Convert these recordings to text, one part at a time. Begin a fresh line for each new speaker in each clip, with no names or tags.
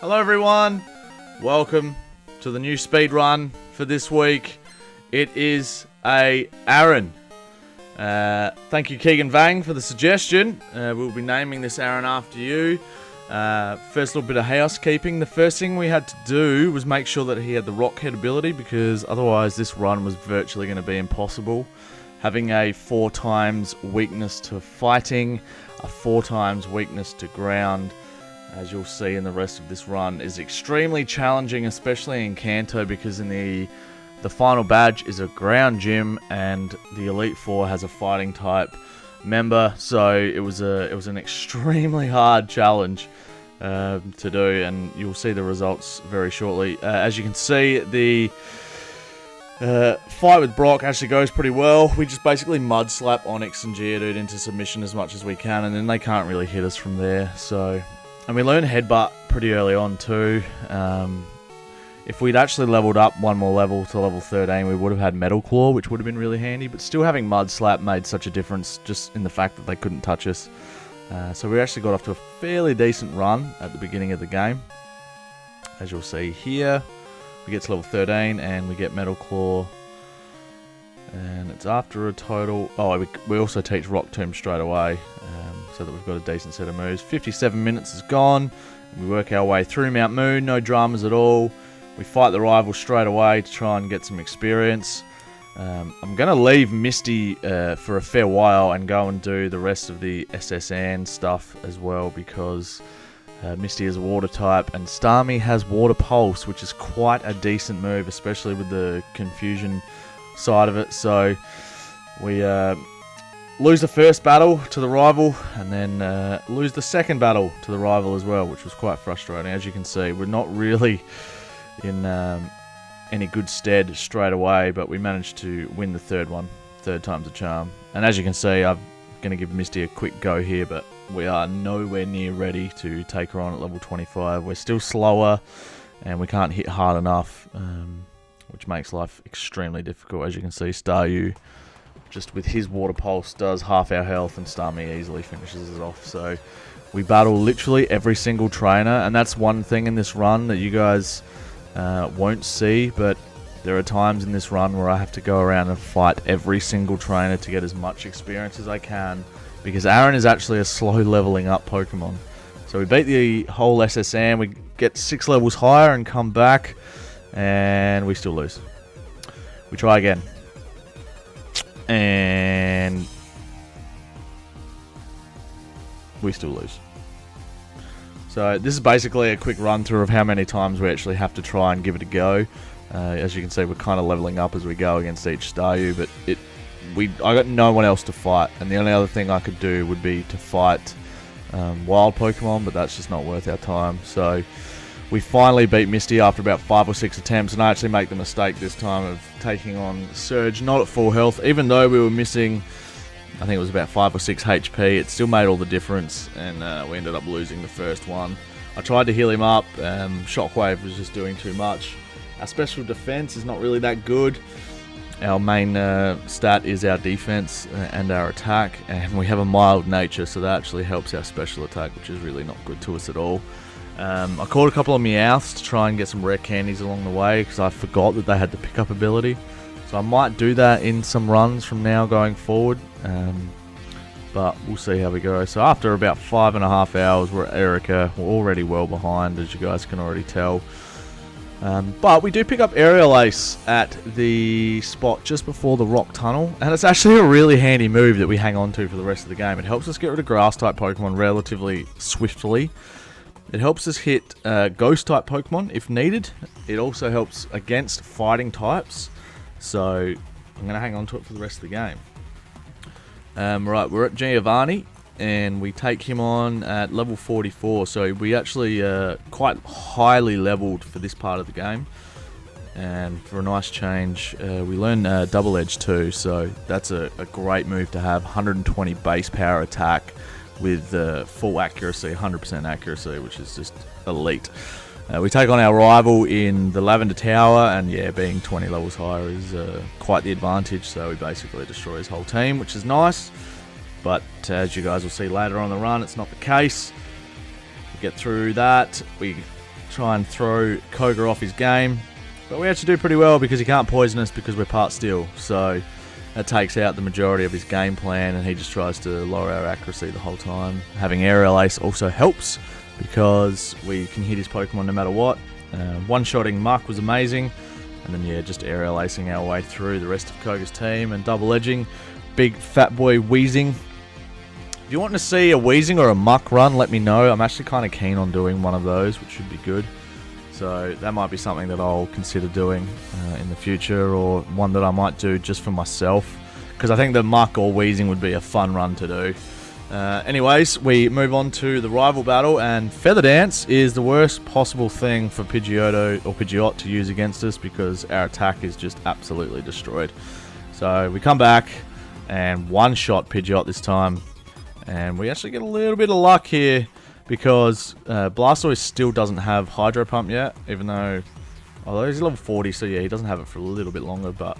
Hello everyone, welcome to the new speed run for this week. It is a ARON. Thank you Keegan Vang for the suggestion. We'll be naming this ARON after you. First little bit of housekeeping. The first thing we had to do was make sure that he had the rock head ability, because otherwise this run was virtually going to be impossible. Having a 4 times weakness to fighting, a 4 times weakness to ground, as you'll see in the rest of this run, is extremely challenging, especially in Kanto, because in the final badge is a ground gym and the Elite Four has a fighting type member, so it was an extremely hard challenge to do, and you'll see the results very shortly. As you can see, the fight with Brock actually goes pretty well. We just basically mud slap Onyx and Geodude into submission as much as we can, and then they can't really hit us from there. So. And we learned Headbutt pretty early on too. If we'd actually leveled up one more level to level 13, we would have had Metal Claw, which would have been really handy. But still having Mud Slap made such a difference just in the fact that they couldn't touch us. So we actually got off to a fairly decent run at the beginning of the game. As you'll see here, we get to level 13 and we get Metal Claw. And it's after a total... Oh, we also teach Rock Tomb straight away, so that we've got a decent set of moves. 57 minutes is gone. We work our way through Mount Moon, no dramas at all. We fight the rival straight away to try and get some experience. I'm going to leave Misty for a fair while and go and do the rest of the SSN stuff as well, because Misty is a water type and Starmie has Water Pulse, which is quite a decent move, especially with the confusion side of it. So we lose the first battle to the rival and then lose the second battle to the rival as well, which was quite frustrating. As you can see, we're not really in any good stead straight away, but we managed to win the third one. Third time's a charm. And as you can see, I'm going to give Misty a quick go here, but we are nowhere near ready to take her on at level 25. We're still slower and we can't hit hard enough, which makes life extremely difficult. As you can see, Staryu, just with his Water Pulse, does half our health, and Starmie easily finishes us off. So we battle literally every single trainer, and that's one thing in this run that you guys won't see, but there are times in this run where I have to go around and fight every single trainer to get as much experience as I can, because ARON is actually a slow leveling up Pokemon. So we beat the whole SSN, we get 6 levels higher and come back, and we still lose. We try again. And we still lose. So this is basically a quick run through of how many times we actually have to try and give it a go. As you can see, we're kind of leveling up as we go against each Staryu, but I got no one else to fight, and the only other thing I could do would be to fight wild Pokemon, but that's just not worth our time. So we finally beat Misty after about 5 or 6 attempts, and I actually make the mistake this time of taking on Surge, not at full health. Even though we were missing, I think it was about 5 or 6 HP, it still made all the difference, and we ended up losing the first one. I tried to heal him up, Shockwave was just doing too much. Our special defense is not really that good. Our main stat is our defense and our attack, and we have a mild nature, so that actually helps our special attack, which is really not good to us at all. I caught a couple of Meowths to try and get some rare candies along the way, because I forgot that they had the pickup ability. So I might do that in some runs from now going forward, but we'll see how we go. So after about 5.5 hours, we're at Erica. We're already well behind, as you guys can already tell. But we do pick up Aerial Ace at the spot just before the Rock Tunnel, and it's actually a really handy move that we hang on to for the rest of the game. It helps us get rid of Grass-type Pokemon relatively swiftly. It helps us hit Ghost-type Pokemon if needed. It also helps against fighting types, so I'm going to hang on to it for the rest of the game. Right, we're at Giovanni, and we take him on at level 44, so we actually quite highly leveled for this part of the game. And for a nice change, we learn Double Edge too, so that's a great move to have. 120 base power attack with full accuracy, 100% accuracy, which is just elite. We take on our rival in the Lavender Tower, and yeah, being 20 levels higher is quite the advantage, so we basically destroy his whole team, which is nice. But as you guys will see later on in the run, it's not the case. We get through that, we try and throw Koga off his game. But we actually do pretty well because he can't poison us because we're part steel. So that takes out the majority of his game plan, and he just tries to lower our accuracy the whole time. Having Aerial Ace also helps because we can hit his Pokemon no matter what. One-shotting Muck was amazing. And then, yeah, just Aerial Acing our way through the rest of Koga's team and double-edging. Big fat boy Weezing. If you want to see a Weezing or a Muck run, let me know. I'm actually kind of keen on doing one of those, which should be good. So that might be something that I'll consider doing in the future, or one that I might do just for myself. Because I think the Muck or Weezing would be a fun run to do. Anyways, we move on to the rival battle, and Feather Dance is the worst possible thing for Pidgeotto or Pidgeot to use against us because our attack is just absolutely destroyed. So we come back and one-shot Pidgeot this time, and we actually get a little bit of luck here because Blastoise still doesn't have Hydro Pump yet, even though, although he's level 40, so yeah, he doesn't have it for a little bit longer, but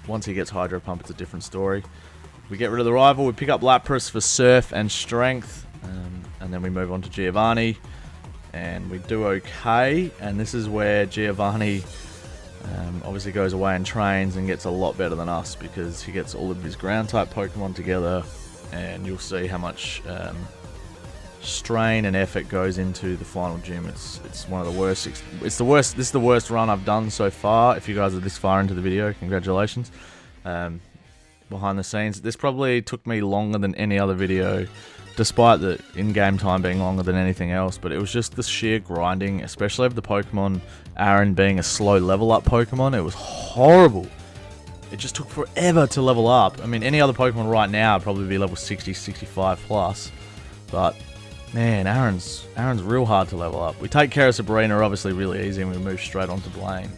once he gets Hydro Pump, it's a different story. We get rid of the rival, we pick up Lapras for Surf and Strength, and then we move on to Giovanni, and we do okay, and this is where Giovanni obviously goes away and trains and gets a lot better than us because he gets all of his ground-type Pokemon together, and you'll see how much strain and effort goes into the final gym. It's one of the worst. It's the worst. This is the worst run I've done so far. If you guys are this far into the video, congratulations. Behind the scenes, this probably took me longer than any other video, despite the in-game time being longer than anything else, but it was just the sheer grinding, especially of the Pokemon ARON being a slow level up Pokemon. It was horrible. It just took forever to level up. I mean, any other Pokemon right now would probably be level 60, 65 plus, but man, ARON's real hard to level up. We take care of Sabrina, obviously really easy, and we move straight on to Blaine.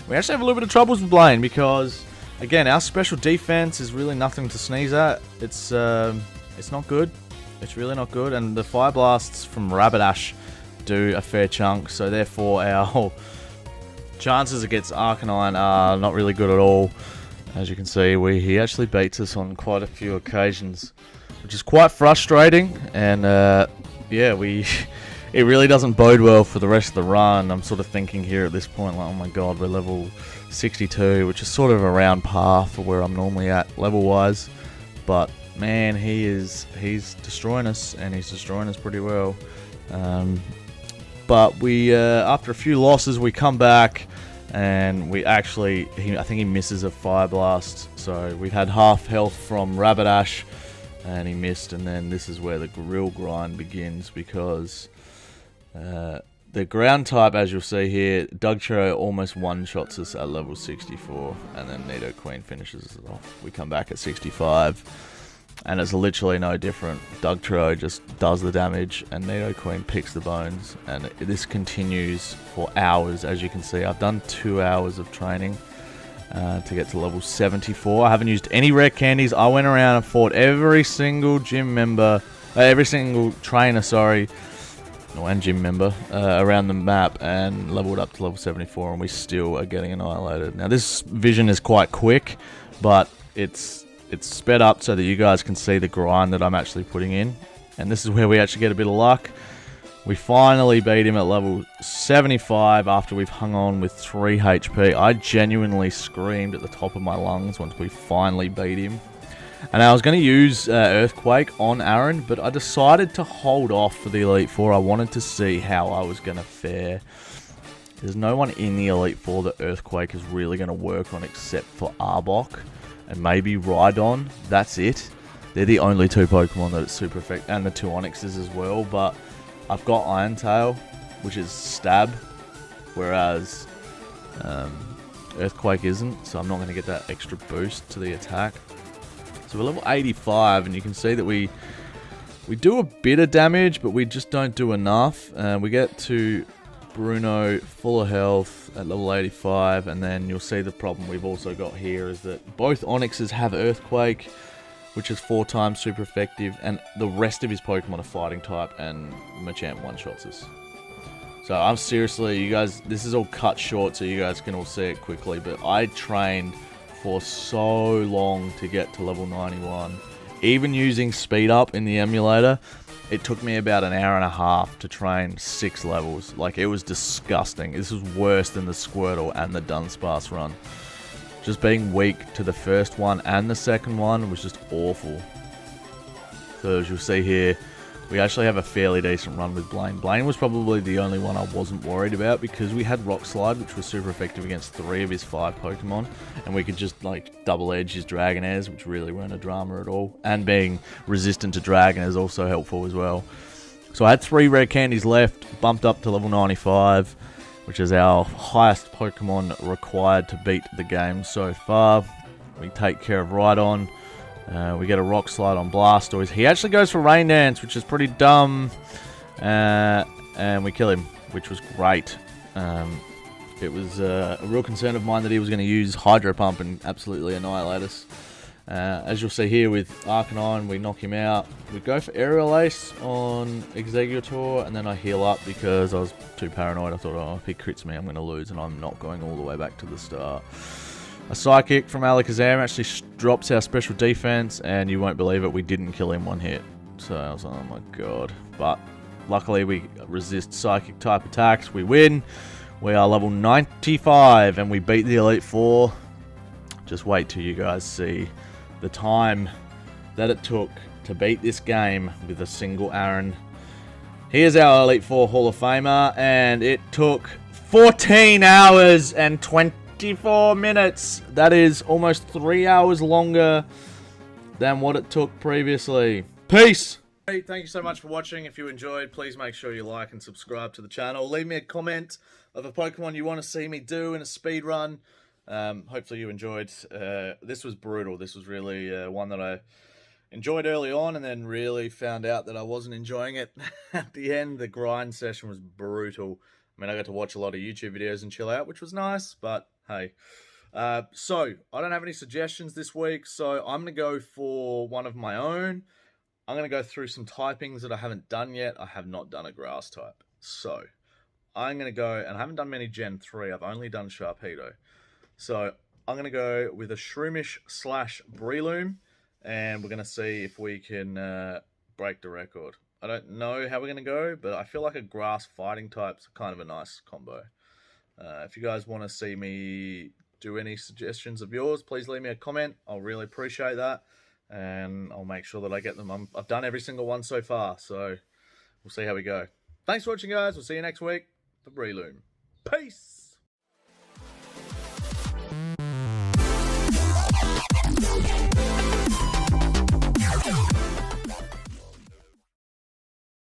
We actually have a little bit of troubles with Blaine because, again, our special defense is really nothing to sneeze at. It's not good. It's really not good. And the Fire Blasts from Rapidash do a fair chunk. So therefore, our chances against Arcanine are not really good at all. As you can see, he actually beats us on quite a few occasions, which is quite frustrating. And yeah, it really doesn't bode well for the rest of the run. I'm sort of thinking here at this point, like, oh my god, we're level 62, which is sort of around par for where I'm normally at level-wise. But man, he's destroying us, and he's destroying us pretty well. But we, after a few losses, we come back, and we actually, I think he misses a Fire Blast. So we had half health from Rapidash, and he missed, and then this is where the real grind begins because the ground type, as you'll see here, Dugtrio almost one-shots us at level 64, and then Nidoqueen finishes us off. We come back at 65, and it's literally no different. Dugtrio just does the damage, and Nidoqueen picks the bones, and this continues for hours. As you can see, I've done 2 hours of training to get to level 74. I haven't used any rare candies. I went around and fought every single gym member, every single trainer, sorry, and gym member around the map, and leveled up to level 74, and we still are getting annihilated. Now this vision is quite quick, but it's sped up so that you guys can see the grind that I'm actually putting in, and this is where we actually get a bit of luck. We finally beat him at level 75 after we've hung on with 3 HP. I genuinely screamed at the top of my lungs once we finally beat him. And I was going to use Earthquake on ARON, but I decided to hold off for the Elite Four. I wanted to see how I was going to fare. There's no one in the Elite Four that Earthquake is really going to work on except for Arbok and maybe Rhydon. That's it. They're the only 2 Pokemon that it's super effective, and the 2 Onyxes as well. But I've got Iron Tail, which is Stab, whereas Earthquake isn't, so I'm not going to get that extra boost to the attack. So we're level 85, and you can see that we do a bit of damage, but we just don't do enough. We get to Bruno full of health at level 85, and then you'll see the problem we've also got here is that both Onyxes have Earthquake, which is 4 times super effective, and the rest of his Pokemon are fighting type, and Machamp one-shots us. So I'm seriously, you guys, this is all cut short so you guys can all see it quickly, but I trained for so long to get to level 91. Even using speed up in the emulator, it took me about an hour and a half to train 6 levels. Like, it was disgusting. This was worse than the Squirtle and the Dunsparce run. Just being weak to the first one and the second one was just awful. So as you'll see here, we actually have a fairly decent run with Blaine. Blaine was probably the only one I wasn't worried about because we had Rock Slide, which was super effective against 3 of his 5 Pokemon. And we could just, like, double edge his Dragonairs, which really weren't a drama at all. And being resistant to Dragon is also helpful as well. So I had 3 rare candies left, bumped up to level 95, which is our highest Pokemon required to beat the game so far. We take care of Rhydon. We get a Rock Slide on Blastoise. He actually goes for Rain Dance, which is pretty dumb. And we kill him, which was great. It was a real concern of mine that he was going to use Hydro Pump and absolutely annihilate us. As you'll see here with Arcanine, we knock him out. We go for Aerial Ace on Exeggutor, and then I heal up because I was too paranoid. I thought, oh, if he crits me, I'm going to lose, and I'm not going all the way back to the start. A Psychic from Alakazam actually drops our special defense, and you won't believe it, we didn't kill him 1 hit. So I was like, oh my god. But luckily we resist Psychic type attacks, we win. We are level 95, and we beat the Elite Four. Just wait till you guys see the time that it took to beat this game with a single ARON. Here's our Elite Four Hall of Famer, and it took 14 hours and 24 minutes. That is almost 3 hours longer than what it took previously. Peace! Hey, thank you so much for watching. If you enjoyed, please make sure you like and subscribe to the channel. Leave me a comment of a Pokemon you want to see me do in a speed run. Hopefully you enjoyed. This was brutal. This was really one that I enjoyed early on, and then really found out that I wasn't enjoying it at the end. The grind session was brutal. I mean, I got to watch a lot of YouTube videos and chill out, which was nice, but hey. So, I don't have any suggestions this week, so I'm going to go for one of my own. I'm going to go through some typings that I haven't done yet. I have not done a grass type. So, I'm going to go, and I haven't done many Gen 3, I've only done Sharpedo. So, I'm going to go with a Shroomish / Breloom, and we're going to see if we can break the record. I don't know how we're going to go, but I feel like a grass fighting type's kind of a nice combo. If you guys want to see me do any suggestions of yours, please leave me a comment. I'll really appreciate that, and I'll make sure that I get them. I've done every single one so far, so we'll see how we go. Thanks for watching, guys. We'll see you next week for Breloom. Peace!
Yeah.